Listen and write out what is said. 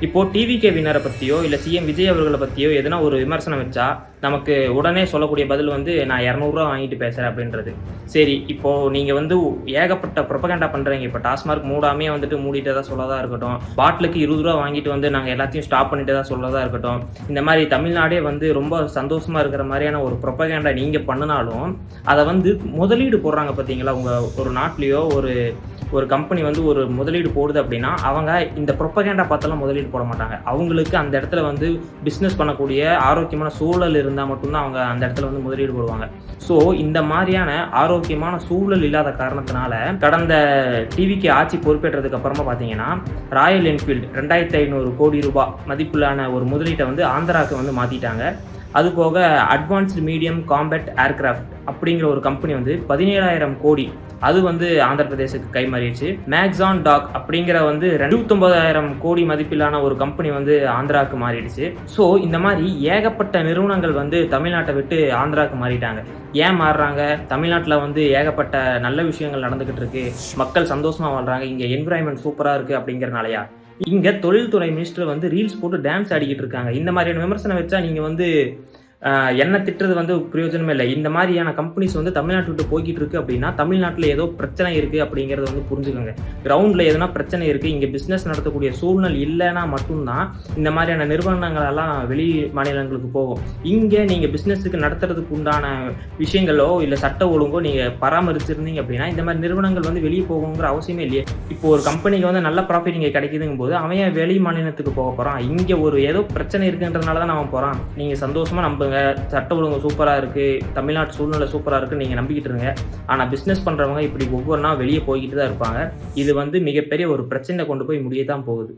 இப்போ டிவிகே வினரை பத்தியோ, இல்ல சிஎம் விஜய் அவர்கள பத்தியோ எதுனா ஒரு விமர்சனம் வச்சா, நமக்கு உடனே சொல்லக்கூடிய பதில் வந்து நான் ரூ. 200 வாங்கிட்டு பேசுறேன் அப்படின்றது. சரி, இப்போ நீங்க வந்து ஏகப்பட்ட புரொபகண்டா பண்றீங்க. இப்போ டாஸ்மார்க் மூடாமே வந்துட்டு மூடிட்டதா சொல்லதா இருக்கட்டும். பாட்டிலுக்கு ரூ. 20 வாங்கிட்டு வந்து நாங்க எல்லாத்தையும் ஸ்டாப் பண்ணிட்டதா சொல்லதா இருக்கட்டும். இந்த மாதிரி தமிழ்நாடே வந்து ரொம்ப சந்தோஷமா இருக்கிற மாதிரியான ஒரு புரொபகண்டா நீங்க பண்ணுனாலும், அத வந்து முதலீடு போடுறாங்க பார்த்தீங்களா? உங்க ஒரு நாட்டிலயோ ஒரு கம்பெனி வந்து ஒரு முதலீடு போடுது அப்படின்னா, அவங்க இந்த புரொபகண்டா பார்த்தெல்லாம் முதலீடு போட மாட்டாங்க. அவங்களுக்கு அந்த இடத்துல வந்து பிசினஸ் பண்ணக்கூடிய ஆரோக்கியமான சூழல் இருந்தா மட்டும் தான் அவங்க அந்த இடத்துல வந்து முதலீடு போடுவாங்க. ஸோ இந்த மாதிரியான ஆரோக்கியமான சூழல் இல்லாத காரணத்தினால, கடந்த டிவிக்கு ஆட்சி பொறுப்பேற்றதுக்கு அப்புறமா பார்த்தீங்கன்னா, ராயல் என்ஃபீல்டு ரூ. 2,500 கோடி மதிப்பிலான ஒரு முதலீட்ட வந்து ஆந்திராவுக்கு வந்து மாத்திட்டாங்க. அதுபோக அட்வான்ஸ்டு மீடியம் காம்பேட் ஏர்கிராஃப்ட் அப்படிங்கிற ஒரு கம்பெனி வந்து 17,000 கோடி அது வந்து ஆந்திர பிரதேசத்துக்கு கைமாறிடுச்சு. மேக்ஸான் டாக் அப்படிங்கிற வந்து 29,000 கோடி மதிப்பிலான ஒரு கம்பெனி வந்து ஆந்திராவுக்கு மாறிடுச்சு. ஸோ இந்த மாதிரி ஏகப்பட்ட நிறுவனங்கள் வந்து தமிழ்நாட்டை விட்டு ஆந்திராவுக்கு மாறிட்டாங்க. ஏன் மாறுறாங்க? தமிழ்நாட்டில் வந்து ஏகப்பட்ட நல்ல விஷயங்கள் நடந்துகிட்டு இருக்கு, மக்கள் சந்தோஷமா வாழ்றாங்க, இங்கே என்விரான்மெண்ட் சூப்பராக இருக்கு அப்படிங்கிறனாலயா? இங்க தொழில்துறை மினிஸ்டர் வந்து ரீல்ஸ் போட்டு டான்ஸ் ஆடிக்கிட்டு இருக்காங்க. இந்த மாதிரியான விமர்சனம் வச்சா நீங்க வந்து என்ன திட்டுறது வந்து பிரயோஜனமே இல்லை. இந்த மாதிரியான கம்பெனிஸ் வந்து தமிழ்நாட்டை விட்டு போய்கிட்டு இருக்கு அப்படின்னா, தமிழ்நாட்டில் ஏதோ பிரச்சனை இருக்கு அப்படிங்கிறத வந்து புரிஞ்சுக்கோங்க. கிரவுண்டில் எதனா பிரச்சனை இருக்கு, இங்கே பிஸ்னஸ் நடத்தக்கூடிய சூழ்நிலை இல்லைன்னா மட்டும்தான் இந்த மாதிரியான நிறுவனங்கள் எல்லாம் வெளி மாநிலங்களுக்கு போகும். இங்கே நீங்கள் பிஸ்னஸுக்கு நடத்துறதுக்கு உண்டான விஷயங்களோ இல்லை சட்ட ஒழுங்கோ நீங்கள் பராமரிச்சிருந்தீங்க அப்படின்னா, இந்த மாதிரி நிறுவனங்கள் வந்து வெளியே போகணுங்கிற அவசியமே இல்லையே. இப்போ ஒரு கம்பெனிக்கு வந்து நல்ல ப்ராஃபிட் இங்கே கிடைக்குதுங்கும் போது அவன் வெளி மாநிலத்துக்கு போக போகிறான்? இங்கே ஒரு ஏதோ பிரச்சனை இருக்குன்றதுனால தான் அவன் போகிறான். நீங்கள் சந்தோஷமாக நம்புங்க, சட்ட ஒழுங்கு சூப்பராக இருக்குது, தமிழ்நாட்டு சூழ்நிலை சூப்பராக இருக்குன்னு நீங்கள் நம்பிக்கிட்டு இருங்க. ஆனால் பிஸ்னஸ் பண்ணுறவங்க இப்படி ஒவ்வொரு நாள் வெளியே போய்கிட்டு தான் இருப்பாங்க. இது வந்து மிகப்பெரிய ஒரு பிரச்சனை கொண்டு போய் முடிய தான் போகுது.